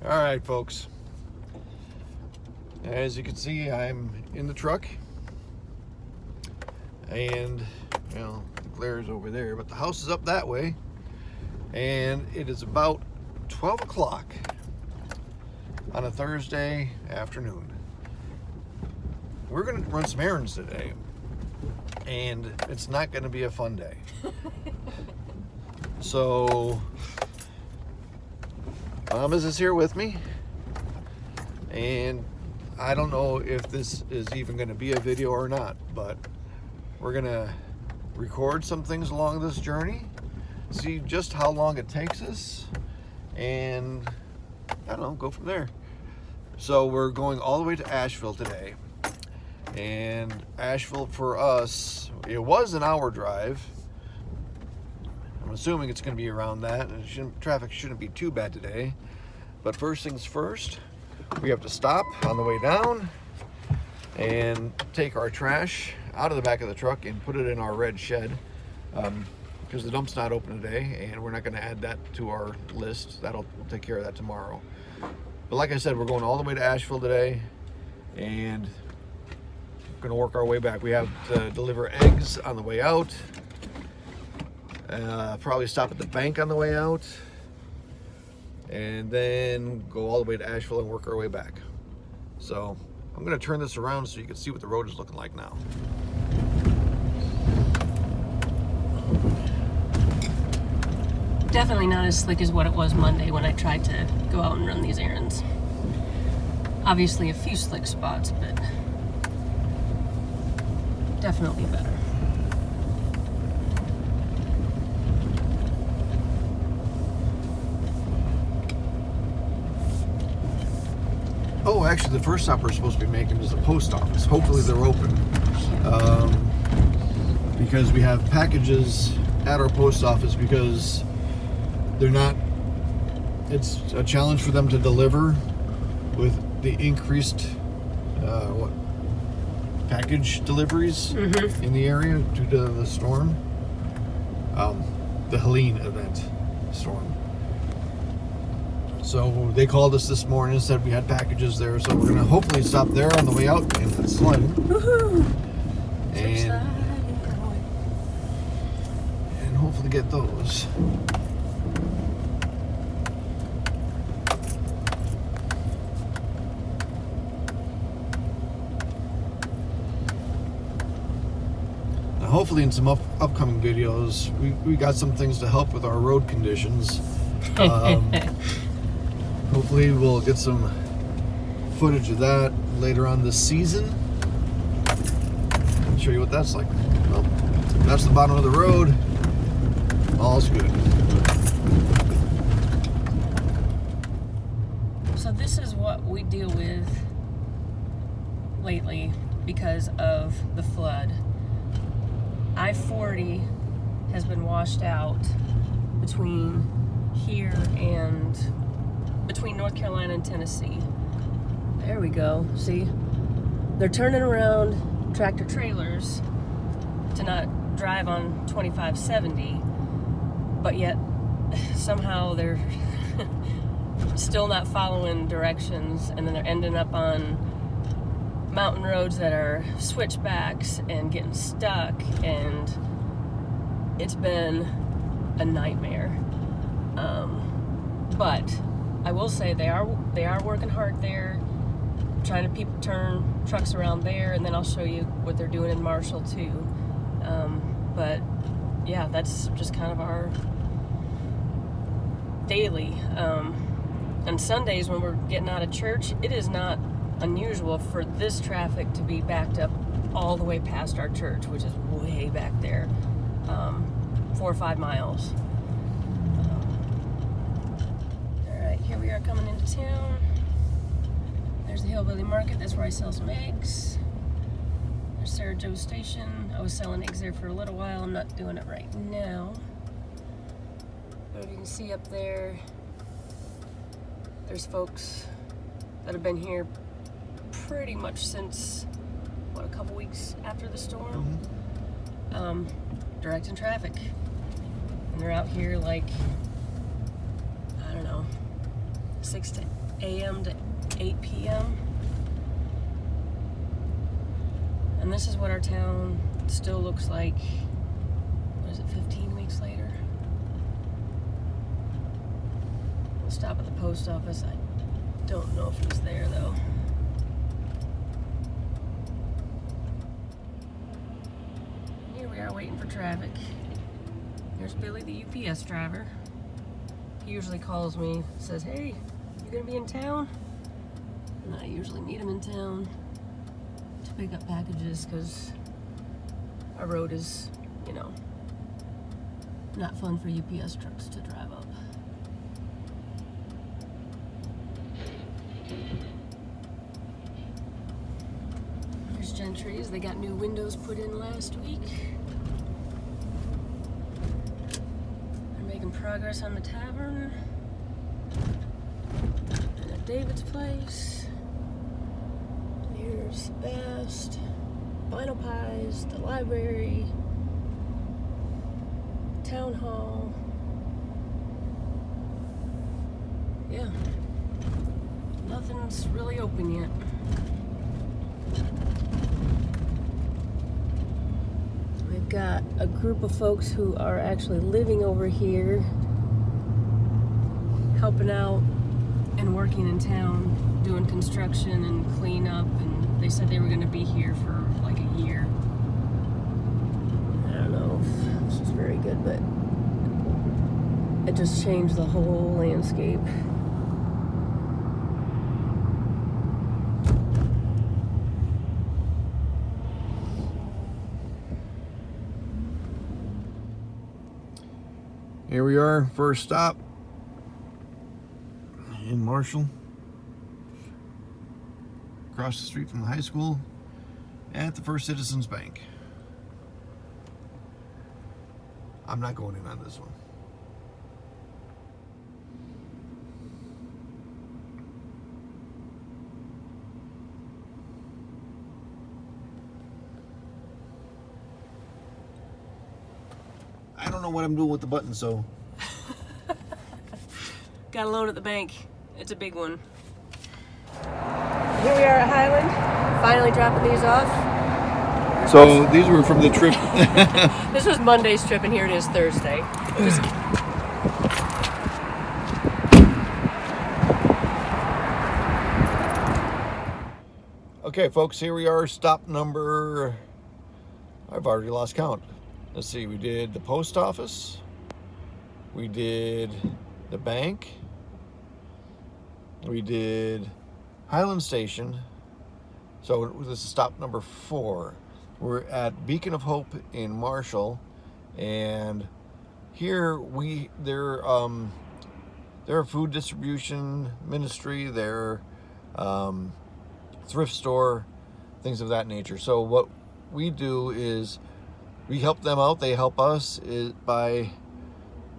All right, folks. As you can see, I'm in the truck. And, well, the glare's over there, but the house is up that way. And it is about 12 o'clock on a Thursday afternoon. We're going to run some errands today. And it's not going to be a fun day. So, Mama's is here with me. And I don't know if this is even going to be a video or not, but we're going to record some things along this journey, see just how long it takes us, and I don't know, go from there. So we're going all the way to Asheville today. And Asheville for us, it was an hour drive. I'm assuming it's going to be around that. And traffic shouldn't be too bad today. But first things first, we have to stop on the way down and take our trash out of the back of the truck and put it in our red shed, because the dump's not open today and we're not going to add that to our list. We'll take care of that tomorrow. But like I said, we're going all the way to Asheville today and we're going to work our way back. We have to deliver eggs on the way out, probably stop at the bank on the way out, and then go all the way to Asheville and work our way back. So I'm going to turn this around so you can see what the road is looking like now. Definitely not as slick as what it was Monday when I tried to go out and run these errands. Obviously a few slick spots, but definitely better. Oh, actually, the first stop we're supposed to be making is the post office. Hopefully they're open. Because we have packages at our post office because they're not, it's a challenge for them to deliver with the increased package deliveries in the area due to the storm. The Helene event storm. So they called us this morning and said we had packages there, so we're gonna hopefully stop there on the way out and slide. And hopefully get those. Now hopefully in some upcoming videos, we got some things to help with our road conditions. Hopefully we'll get some footage of that later on this season. I'll show you what that's like. Well, that's the bottom of the road. All's good. So this is what we deal with lately because of the flood. I-40 has been washed out between here and between North Carolina and Tennessee. There we go. See? They're turning around tractor trailers to not drive on 2570, but yet somehow they're still not following directions, and then they're ending up on mountain roads that are switchbacks and getting stuck, and it's been a nightmare. But I will say they are working hard there, trying to turn trucks around there, and then I'll show you what they're doing in Marshall too. But yeah, that's just kind of our daily. And Sundays when we're getting out of church, it is not unusual for this traffic to be backed up all the way past our church, which is way back there, 4 or 5 miles. Here we are coming into town. There's the Hillbilly Market. That's where I sell some eggs. There's Sarah Joe's Station. I was selling eggs there for a little while. I'm not doing it right now. But if you can see up there, there's folks that have been here pretty much since, what, a couple weeks after the storm? Directing traffic. And they're out here like, I don't know, 6 to a.m. to 8 p.m. And this is what our town still looks like, what is it, 15 weeks later? We'll stop at the post office. I don't know if he's there though. Here we are waiting for traffic. There's Billy, the UPS driver. He usually calls me, says, hey, you gonna be in town? And I usually meet him in town to pick up packages because our road is, you know, not fun for UPS trucks to drive up. There's Gentry's. They got new windows put in last week. They're making progress on the tavern. And at David's place. Here's Best. Vinyl Pies. The library. Town hall. Yeah. Nothing's really open yet. We've got a group of folks who are actually living over here, helping out and working in town, doing construction and cleanup, and they said they were going to be here for like a year. I don't know if this is very good, but it just changed the whole landscape. Here we are, first stop in Marshall. Across the street from the high school at the First Citizens Bank. I'm not going in on this one. I don't know what I'm doing with the button, so. Got a loan at the bank. It's a big one. Here we are at Highland, finally dropping these off. So these were from the trip. This was Monday's trip, and here it is Thursday. Okay, folks, here we are, stop number, I've already lost count. Let's see, we did the post office, we did the bank, we did Highland Station, so this is stop number 4. We're at Beacon of Hope in Marshall, and here they're a food distribution ministry, they're thrift store, things of that nature. So what we do is we help them out, they help us by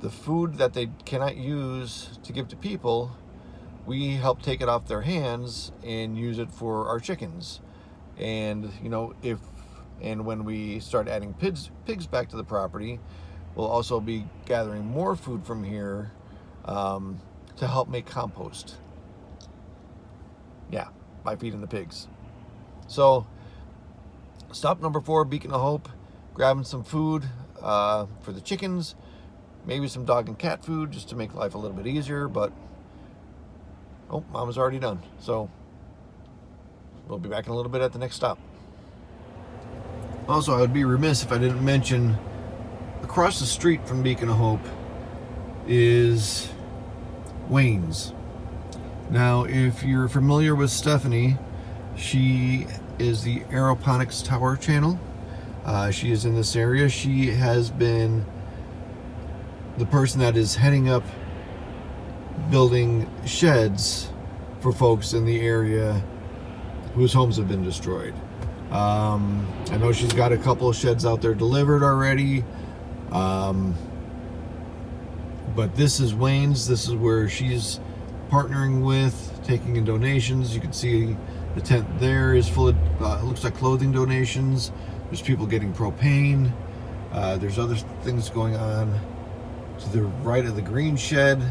the food that they cannot use to give to people. We help take it off their hands and use it for our chickens. And you know, when we start adding pigs back to the property, we'll also be gathering more food from here to help make compost. Yeah, by feeding the pigs. So stop number 4, Beacon of Hope, grabbing some food for the chickens, maybe some dog and cat food just to make life a little bit easier, but oh, Mama's already done. So we'll be back in a little bit at the next stop. Also, I would be remiss if I didn't mention across the street from Beacon of Hope is Wayne's. Now, if you're familiar with Stephanie, she is the Aeroponics Tower channel. She is in this area. She has been the person that is heading up building sheds for folks in the area whose homes have been destroyed. I know she's got a couple of sheds out there delivered already. But this is Wayne's. This is where she's partnering with, taking in donations. You can see the tent there is full of, it looks like clothing donations. There's people getting propane. There's other things going on to the right of the green shed.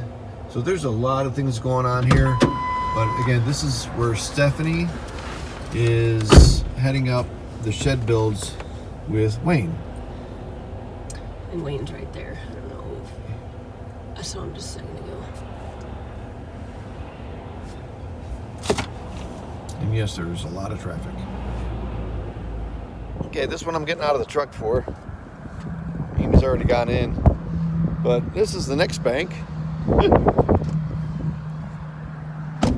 So there's a lot of things going on here. But again, this is where Stephanie is heading up the shed builds with Wayne. And Wayne's right there. I don't know. I saw him just a second ago. And yes, there's a lot of traffic. Okay, this one I'm getting out of the truck for. Amy's already gone in. But this is the next bank.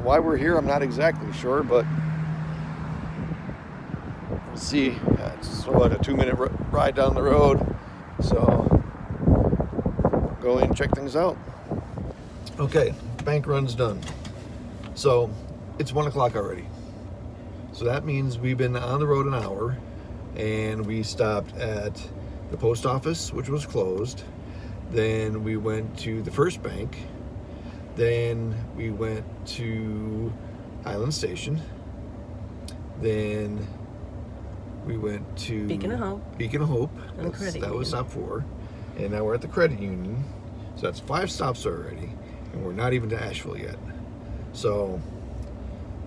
Why we're here, I'm not exactly sure, but let's see. It's what, a 2-minute ride down the road. So go in and check things out. Okay, bank run's done. So it's 1 o'clock already. So that means we've been on the road an hour, and we stopped at the post office, which was closed. Then we went to the first bank. Then we went to Highland Station. Then we went to Beacon of Hope. Beacon of Hope. And Credit that was Union. stop 4. And now we're at the Credit Union. So that's 5 stops already. And we're not even to Asheville yet. So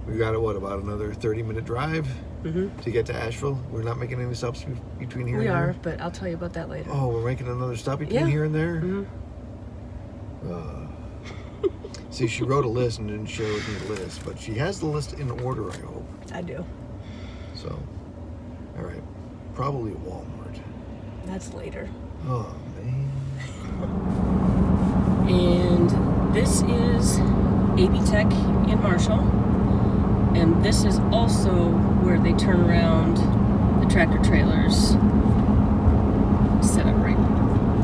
we got what, about another 30-minute drive to get to Asheville. We're not making any stops between here and there. We are, but I'll tell you about that later. Oh, we're making another stop between here and there? See, she wrote a list and didn't share with me the list, but she has the list in order, I hope. I do. So, all right. Probably Walmart. That's later. Oh, man. And this is AB Tech in Marshall. And this is also where they turn around the tractor trailers. Set up right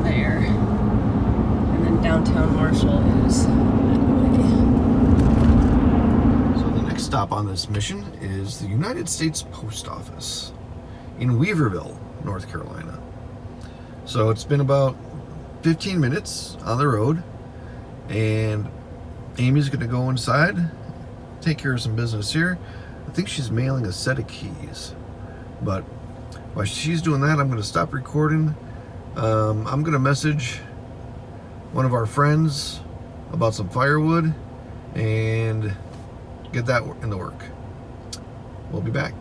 there. And then downtown Marshall is that way. So the next stop on this mission is the United States Post Office in Weaverville, North Carolina. So it's been about 15 minutes on the road, and Amy's going to go inside, take care of some business here. I think she's mailing a set of keys, but while she's doing that, I'm going to stop recording. I'm going to message one of our friends about some firewood and get that in the work. We'll be back.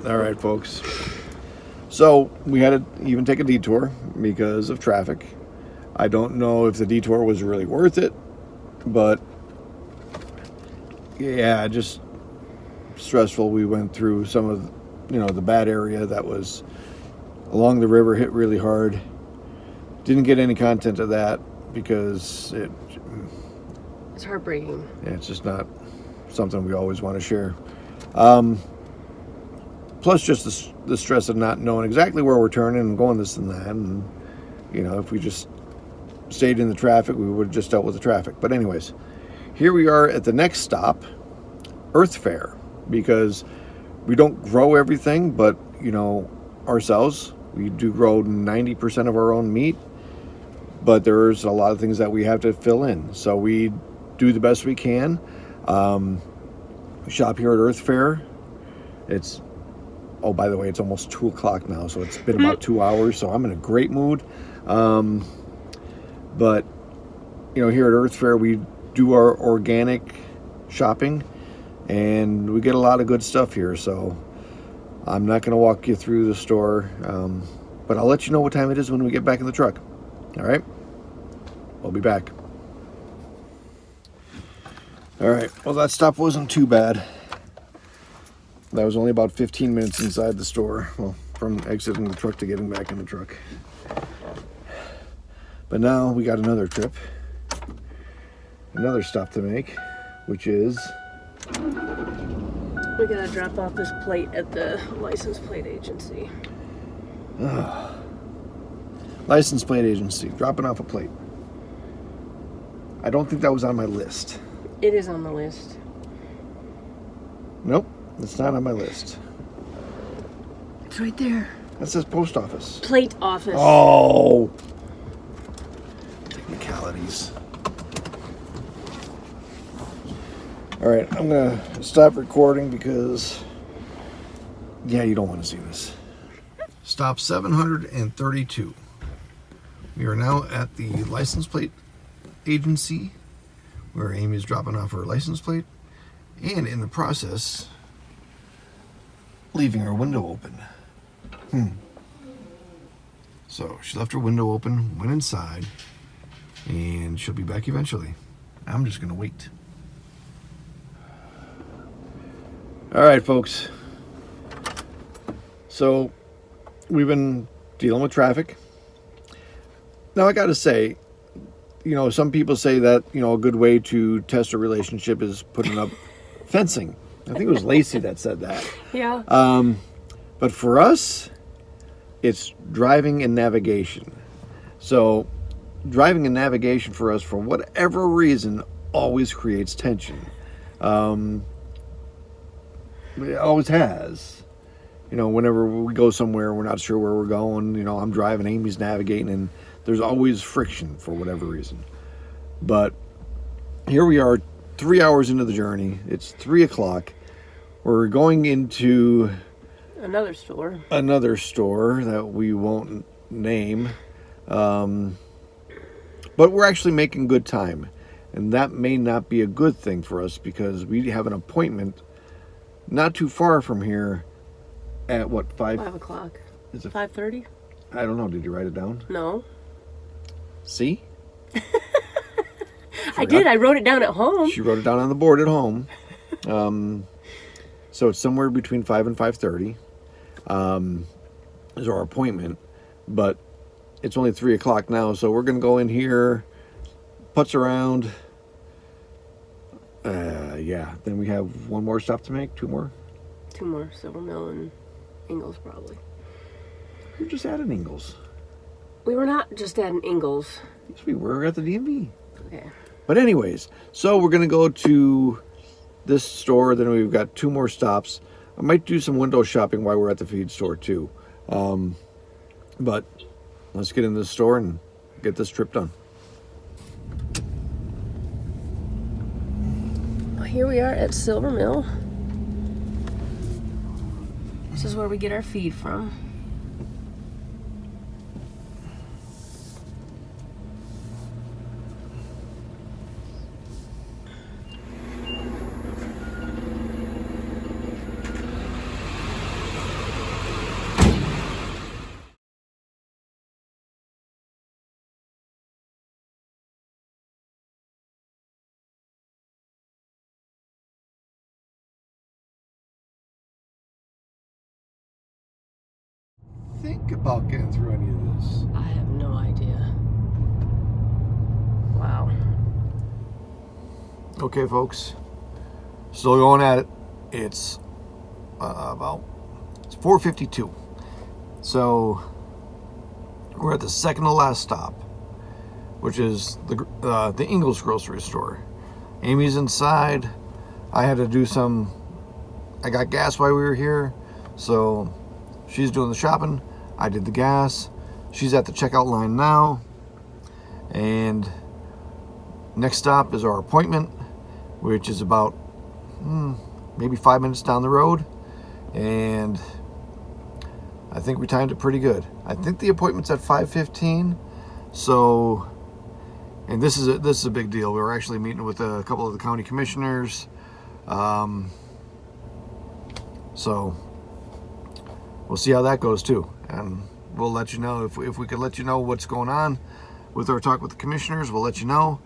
All right, folks. So we had to even take a detour because of traffic. I don't know if the detour was really worth it, but yeah, just stressful. We went through some of, the bad area that was along the river, hit really hard. Didn't get any content of that because It's heartbreaking. yeah, it's just not something we always want to share. Plus just the stress of not knowing exactly where we're turning and going this and that. And, if we just stayed in the traffic, we would have just dealt with the traffic. But anyways, here we are at the next stop, Earth Fair, because we don't grow everything, but, ourselves. We do grow 90% of our own meat, but there's a lot of things that we have to fill in. So we do the best we can. We shop here at Earth Fair. Oh, by the way, it's almost 2 o'clock now, so it's been about 2 hours, so I'm in a great mood. But, here at Earth Fair, we do our organic shopping, and we get a lot of good stuff here, so I'm not going to walk you through the store, but I'll let you know what time it is when we get back in the truck. All right? We'll be back. All right, well, that stop wasn't too bad. That was only about 15 minutes inside the store. Well, from exiting the truck to getting back in the truck. But now we got another trip. Another stop to make, which is... We gotta drop off this plate at the license plate agency. License plate agency, dropping off a plate. I don't think that was on my list. It is on the list. Nope, it's not on my list. It's right there. That says post office. Plate office. Oh! Technicalities. All right, I'm gonna stop recording because, yeah, you don't want to see this. Stop 732. We are now at the license plate agency where Amy's dropping off her license plate, and in the process, leaving her window open. So she left her window open, went inside, and she'll be back eventually. I'm just gonna wait. All right, folks. So we've been dealing with traffic. Now I gotta say, you know, some people say that, you know, a good way to test a relationship is putting up fencing. I think it was Lacey that said that. Yeah. But for us, it's driving and navigation. So driving and navigation for us, for whatever reason, always creates tension. It always has. You know, whenever we go somewhere, we're not sure where we're going. You know, I'm driving, Amy's navigating, and there's always friction for whatever reason. But here we are, 3 hours into the journey. It's 3 o'clock. We're going into Another store that we won't name. But we're actually making good time. And that may not be a good thing for us because we have an appointment not too far from here at what, 5 o'clock. Is it 5:30? I don't know. Did you write it down? No. See? I did. I wrote it down at home. She wrote it down on the board at home. So it's somewhere between 5 and 5:30 is our appointment. But it's only 3 o'clock now, so we're going to go in here, putz around. Yeah, then we have one more stop to make, 2 more. 2 more, Silver Mill and Ingalls probably. We're just at an Ingalls. We were not just at an Ingalls. Yes, we were at the DMV. Okay. But anyways, so we're going to go to this store, then we've got 2 more stops. I might do some window shopping while we're at the feed store too. But let's get in the store and get this trip done. Here we are at Silver Mill. This is where we get our feed from. Think about getting through any of this. I have no idea. Wow. Okay, folks. Still going at it. It's it's 4:52. So we're at the second to last stop, which is the Ingalls grocery store. Amy's inside. I had to do I got gas while we were here, so she's doing the shopping. I did the gas. She's at the checkout line now. And next stop is our appointment, which is about maybe 5 minutes down the road. And I think we timed it pretty good. I think the appointment's at 5:15. So, and this is a big deal. We're actually meeting with a couple of the county commissioners. So we'll see how that goes too, and we'll let you know if we could let you know what's going on with our talk with the commissioners. We'll let you know.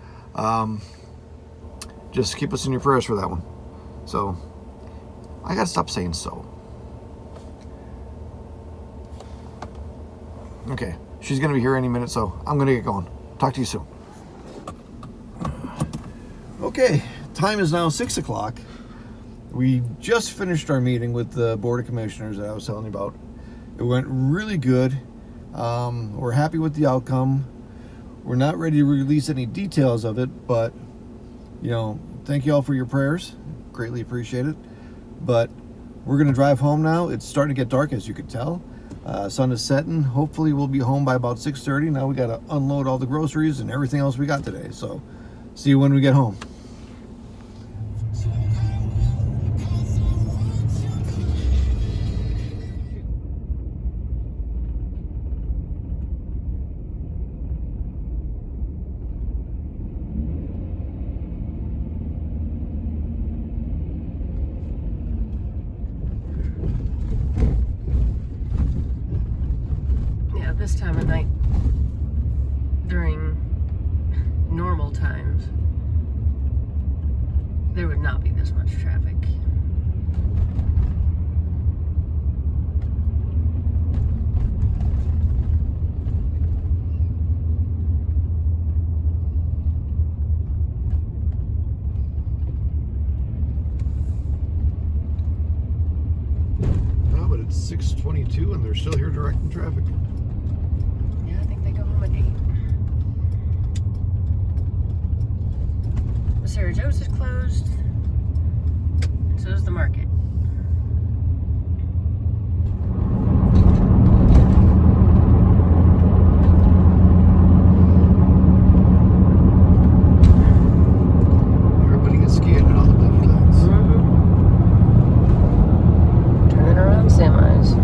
Just keep us in your prayers for that one. So I gotta stop saying so. Okay, she's gonna be here any minute, so I'm gonna get going. Talk to you soon. Okay, time is now 6 o'clock. We just finished our meeting with the Board of Commissioners that I was telling you about. It went really good. We're happy with the outcome. We're not ready to release any details of it, but, you know, thank you all for your prayers. Greatly appreciate it. But we're going to drive home now. It's starting to get dark, as you could tell. Sun is setting. Hopefully we'll be home by about 6:30. Now we got to unload all the groceries and everything else we got today. So see you when we get home. this time of night during normal times, there would not be this much traffic. No, but it's 6:22 and they're still here directing traffic. Yeah, I think they go home at 8. The Sarah Joe's is closed. So is the market. Everybody gets skiing at all the big lights. Turning around semis.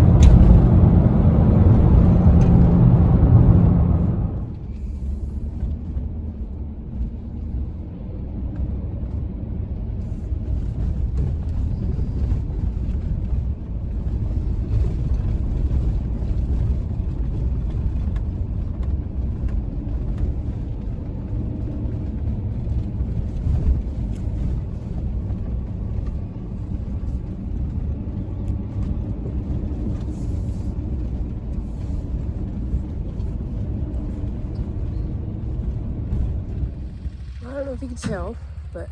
I don't know if you can tell, but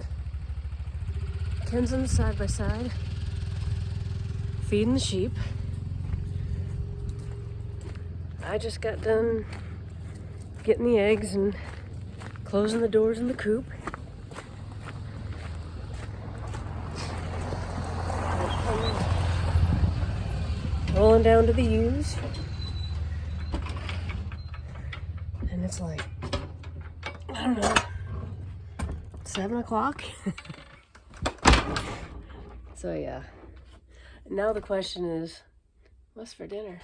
Ken's on the side by side, feeding the sheep. I just got done getting the eggs and closing the doors in the coop. Rolling down to the ewes. And it's like, I don't know, 7 o'clock. So yeah. Now the question is, what's for dinner?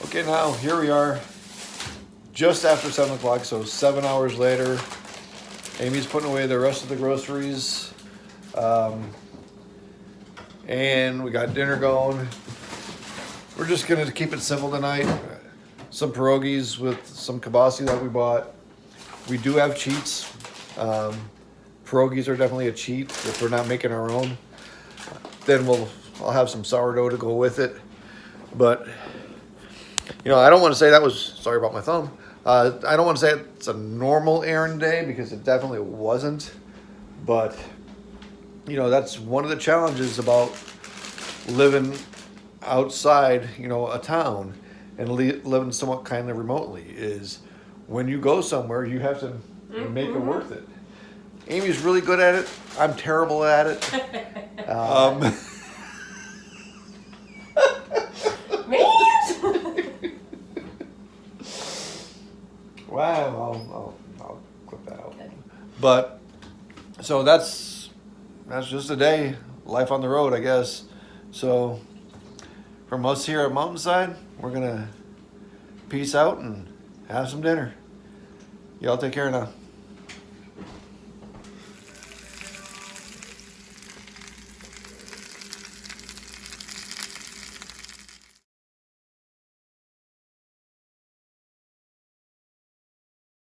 Okay, now here we are, just after 7 o'clock, so 7 hours later. Amy's putting away the rest of the groceries, and we got dinner going. We're just gonna keep it simple tonight. Some pierogies with some kibasi that we bought. We do have cheats. Pierogies are definitely a cheat if we're not making our own. Then I'll have some sourdough to go with it. But you know, I don't want to say that was, sorry about my thumb. I don't want to say it's a normal errand day because it definitely wasn't. But you know, that's one of the challenges about living outside, you know, a town and living somewhat kind of remotely is when you go somewhere, you have to make it worth it. Amy's really good at it. I'm terrible at it. Wow, I'll clip that out. Okay. But so that's just a day, life on the road, I guess. So from us here at Mountainside, we're gonna peace out and have some dinner. Y'all take care now.